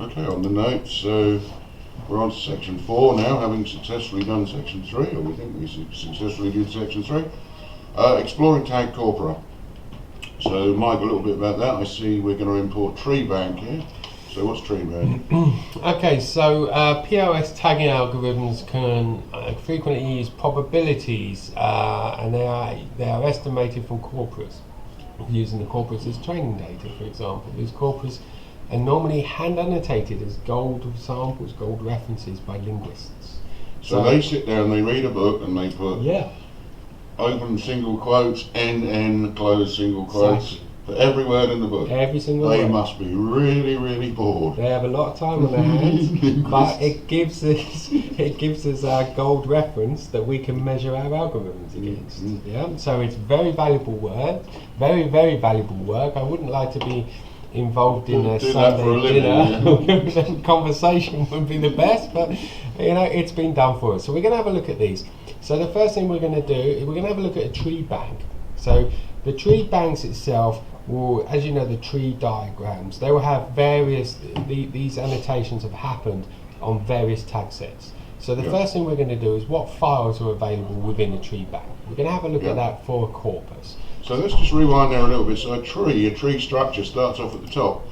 Okay, on the notes, so we're on to section 4 now, having successfully done section 3, or we think we successfully did section 3. Exploring tag corpora. So, Mike, a little bit about that. I see we're going to import tree bank here. So, what's tree bank? Okay, so POS tagging algorithms can frequently use probabilities, and they are estimated from corpus, using the corpus as training data, for example. These corpus are normally hand annotated as gold samples, gold references by linguists. So they sit down, they read a book, and they put open single quotes, end, close single quotes, Exactly. for every word in the book. Every single They word. must be really, really bored. They have a lot of time on their hands, but it gives us our gold reference that we can measure our algorithms against. Yeah, so it's very valuable work, very, very valuable work. I wouldn't like to be involved in a Do that for a Sunday living, dinner. Conversation would be the best, but you know, it's been done for us. So we're going to have a look at these. So the first thing we're going to do is we're going to have a look at a tree bank. So the tree banks itself will, as you know, the tree diagrams, they will have various, these annotations have happened on various tag sets. So the first thing we're going to do is what files are available within a tree bank. We're going to have a look at that for a corpus. So let's just rewind there a little bit. So a tree structure starts off at the top,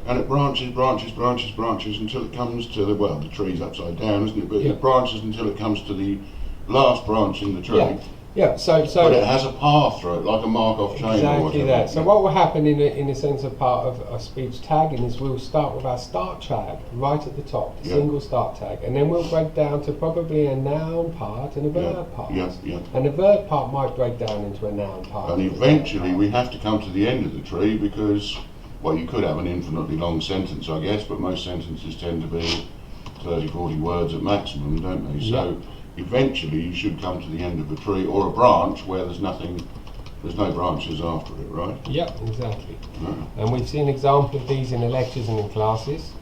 and it branches until it comes to the, well, the tree's upside down, isn't it? But it branches until it comes to the last branch in the tree. Yeah, so but it has a path through it, like a Markov chain or exactly whatever. that. So what will happen in a sense of part of speech tagging is we'll start with our start tag right at the top, the single start tag, and then we'll break down to probably a noun part and a verb part. And the verb part might break down into a noun part. And eventually we have to come to the end of the tree because, well, you could have an infinitely long sentence, I guess, but most sentences tend to be 30, 40 words at maximum, don't they? So eventually you should come to the end of a tree or a branch where there's no branches after it, right? Yep, exactly. And we've seen examples of these in the lectures and in classes.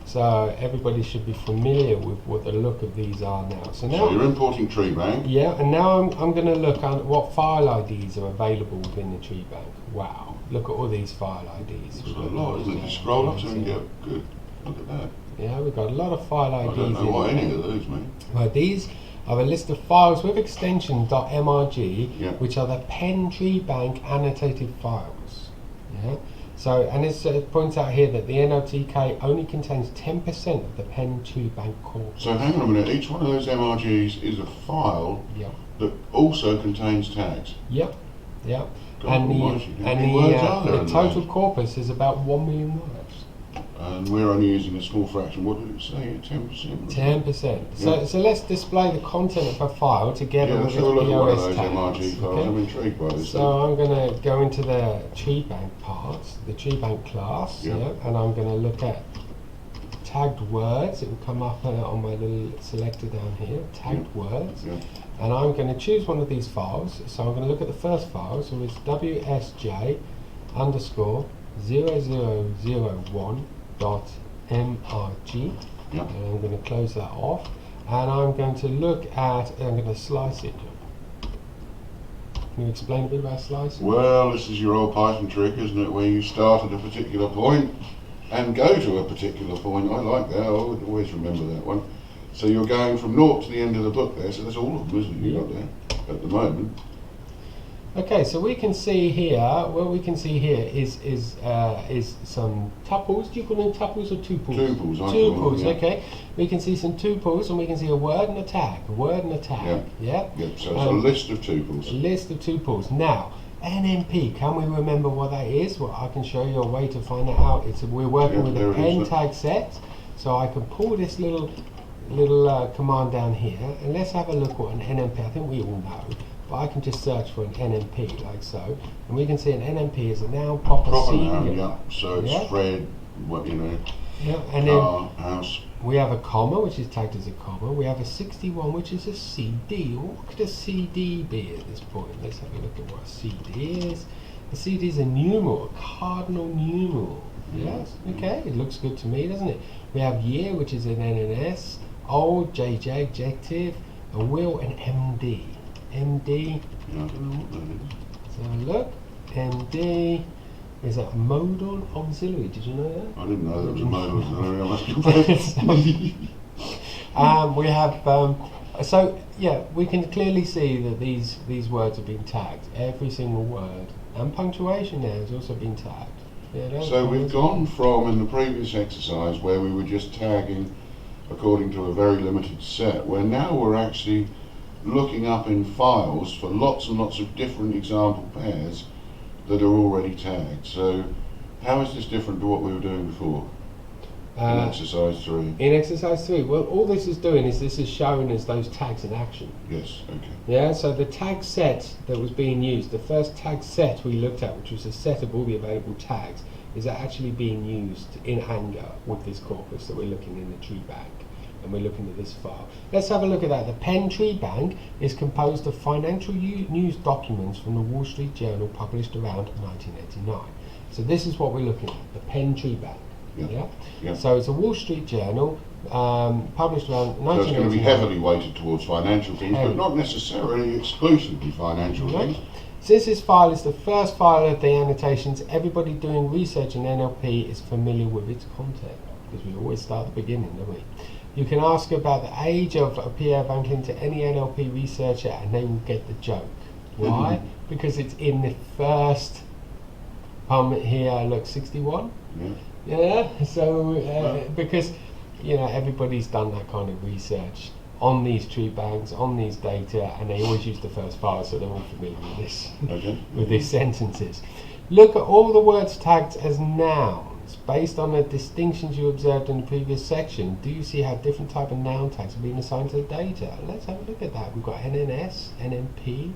So everybody should be familiar with what the look of these are now. So you're importing tree bank. Yeah, and now I'm going to look at what file IDs are available within the tree bank. Wow, look at all these file IDs. There's a lot, isn't it? Just scroll up to and get good. Look at that. Yeah, we've got a lot of file IDs. I don't know what any of those mean. Well, these are a list of files with extension .mrg, which are the Penn Tree Bank annotated files. Yeah. So, and it points out here that the NOTK only contains 10% of the Penn Tree Bank corpus. So hang on a minute. Each one of those MRGs is a file that also contains tags. Yep. Yep. God, and the total corpus is about 1 million words. And we're only using a small fraction. What did it say? 10%? 10%. So let's display the content of a file together with its POS tags. MRG files. I'm intrigued by this. So I'm going to go into the tree bank parts, the tree bank class, and I'm going to look at tagged words. It will come up on my little selector down here, tagged words. And I'm going to choose one of these files. So I'm going to look at the first file. So it's WSJ underscore 0001 .mrg, and I'm going to close that off, and I'm going to look at, I'm going to slice it. Can you explain a bit about slicing? Well, this is your old Python trick, isn't it, where you start at a particular point and go to a particular point. I like that, I would always remember that one. So you're going from 0 to the end of the book there, so that's all of them, isn't it, you got there at the moment. Okay, so we can see here, what we can see here is some tuples. Do you call them tuples or tuples? Tuples, I call them, yeah. Okay. We can see some tuples, and we can see a word and a tag. A word and a tag. Yeah. So it's a list of tuples. A list of tuples. Now, NMP, can we remember what that is? Well, I can show you a way to find that out. We're working with a Penn tag set, so I can pull this little command down here, and let's have a look what an NMP, I think we all know. But I can just search for an NMP like so, and we can see an NMP is a noun proper singular. Noun, so it's Fred, what you know, and car, house. We have a comma, which is tagged as a comma. We have a 61, which is a CD. What could a CD be at this point? Let's have a look at what a CD is. A CD is a numeral, a cardinal numeral. Yes, okay, it looks good to me, doesn't it? We have year, which is an NNS, old, JJ, adjective, a will, and MD. MD. Yeah, I don't know what that is. So look, MD. is a modal auxiliary. Did you know that? I didn't know there was a modal auxiliary, I must confess. We have so yeah, we can clearly see that these words have been tagged. Every single word, and punctuation now has also been tagged. Yeah, So we've gone from, in the previous exercise where we were just tagging according to a very limited set, where now we're actually looking up in files for lots and lots of different example pairs that are already tagged. So how is this different to what we were doing before in exercise 3? In exercise 3, well, all this is doing is this is showing us those tags in action. Yes, okay. Yeah, so the tag set that was being used, the first tag set we looked at, which was a set of all the available tags, is actually being used in anger with this corpus that we're looking in the tree bank. And we're looking at this file. Let's have a look at that. The Penn Tree Bank is composed of financial news documents from the Wall Street Journal published around 1989. So this is what we're looking at, the Penn Tree Bank. Yeah. Yeah. So it's a Wall Street Journal published around 1989. So it's going to be heavily weighted towards financial things, but not necessarily exclusively financial things. Since this file is the first file of the annotations, everybody doing research in NLP is familiar with its content, because we always start at the beginning, don't we? You can ask about the age of Pierre Van Klint to any NLP researcher and they will get the joke. Why? Because it's in the first here, look, 61. Yeah, so because everybody's done that kind of research on these tree banks, on these data, and they always use the first file, so they're all familiar with this, with these sentences. Look at all the words tagged as nouns. Based on the distinctions you observed in the previous section, do you see how different type of noun tags are being assigned to the data? Let's have a look at that. We've got NNS, NMP,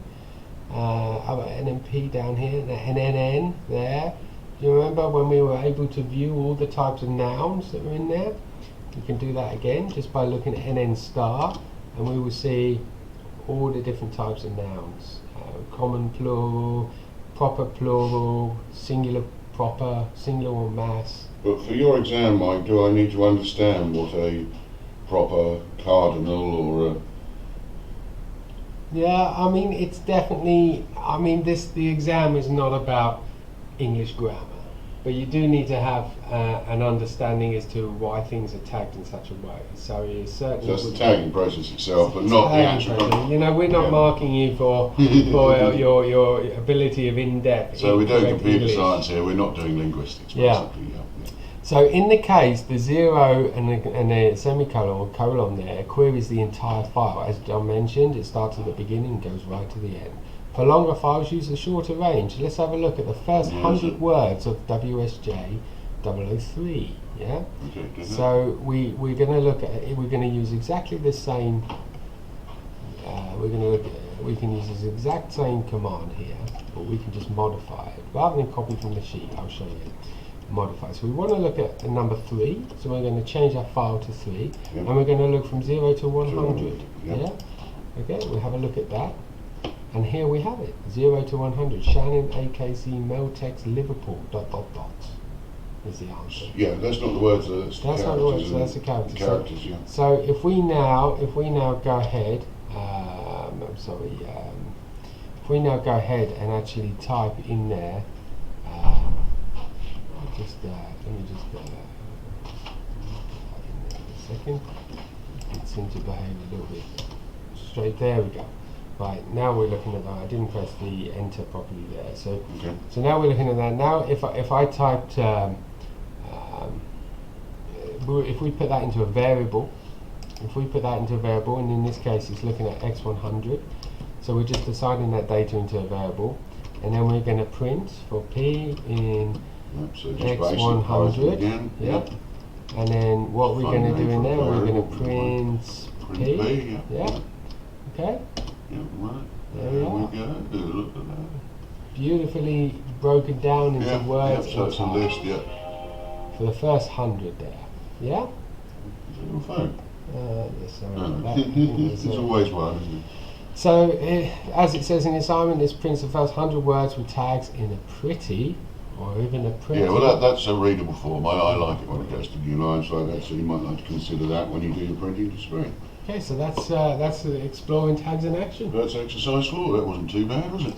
NMP down here, and NNN there. Do you remember when we were able to view all the types of nouns that were in there? You can do that again just by looking at NN star, and we will see all the different types of nouns. Common plural, proper plural, singular proper, singular or mass. But for your exam, Mike, do I need to understand what a proper cardinal or a... Yeah, I mean, it's definitely, the exam is not about English grammar, but you do need to have an understanding as to why things are tagged in such a way. So it's certainly... So that's the tagging process itself, but not the actual... we're not marking you for your ability of in-depth. So we're doing computer science here, we're not doing linguistics, basically. Yeah. So in the case, the 0 and the semicolon or colon there queries the entire file. As John mentioned, it starts at the beginning and goes right to the end. For longer files, use the shorter range. Let's have a look at the first 100 words of WSJ 003. Yeah. Okay, so we're going to look at we're going to use exactly the same. We can use this exact same command here, but we can just modify it rather than copy from the sheet. I'll show you. Modify. So we want to look at number 3. So we're going to change our file to 3, and we're going to look from 0 to 100. Yeah. Okay. We'll have a look at that. And here we have it, 0 to 100. Shannon, AKC, Meltex, Liverpool, ... is the answer. Yeah, that's not the words. That's not the words. That's the characters. Characters, yeah. So if we now go ahead, if we now go ahead and actually type in there, let me just put that in there a second. It seems to behave a little bit straight. There we go. Right, now we're looking at that. I didn't press the enter properly there. So now we're looking at that. Now if I typed, if we put that into a variable, and in this case it's looking at x100, so we're just assigning that data into a variable, and then we're going to print for p in x100. Again. Yep. And then what we're going to do in there, we're going to print p. Yeah. Okay. Yeah, right. There we go. Look at that. Beautifully broken down into words. So it's a list, for the first 100 there. Yeah? Is it your phone? Yes, There's always one, isn't it? So, as it says in the assignment, this prints the first 100 words with tags in a pretty, or even a pretty. Yeah, well, that's a readable form. I like it when it goes to new lines like that, so you might like to consider that when you do your printing to screen. Okay, so that's exploring tags in action. That's exercise 4. That wasn't too bad, was it?